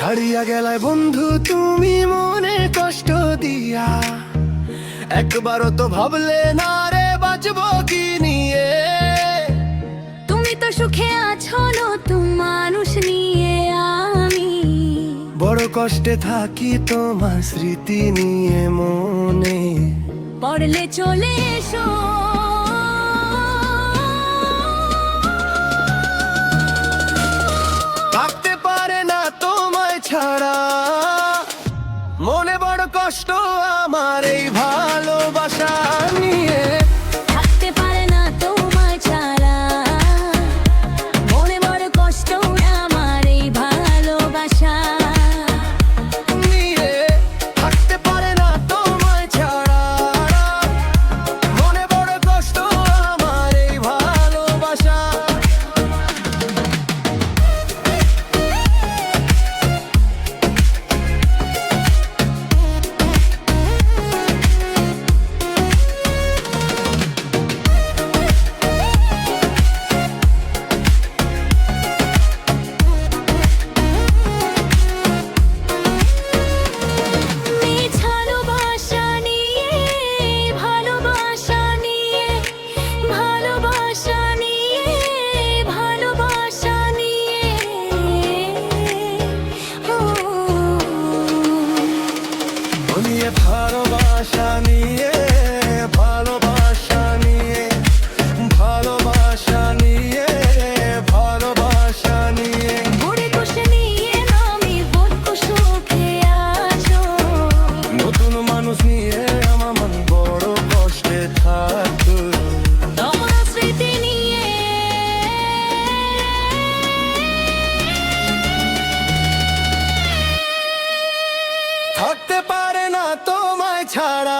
ছাড়িয়া গেলায় বন্ধু তুমি মনে কষ্ট দিয়া, একবারও তো ভাবলে না রে বাঁচবো কি নিয়ে। তুমি তো সুখে আছো নতুন মানুষ নিয়ে, আমি বড় কষ্টে থাকি তোমার স্মৃতি নিয়ে মনে। পড়লে চলে এসো, থাকতে পারে না তোমায় ছাড়া, মনে বড় কষ্ট আমার এই ভালোবাসা নিয়ে। থাকতে পারে না তোমায় ছাড়া, মনে বড় কষ্ট আমার এই ভালোবাসা নিয়ে। থাকতে পারে না তোমায় ছাড়া, মনে বড় কষ্ট আমার এই ভালোবাসা। ভালোবাসা নিয়ে, ভালোবাসা নিয়ে, ভালোবাসা নিয়ে, ভালোবাসা নিয়ে, নিয়ে ভালোবাসা নিয়ে, ভালোবাসা নিয়ে, ভালোবাসা নিয়ে, ভালোবাসা নিয়ে। বুড়ি কুশে নিয়ে আমি বড় সুখে আছো, নতুন মানুষ নিয়ে আমার মন বড় কষ্টে থাকতো। তোমার স্মৃতি নিয়ে থাকতে পারে না তোমায় ছাড়া,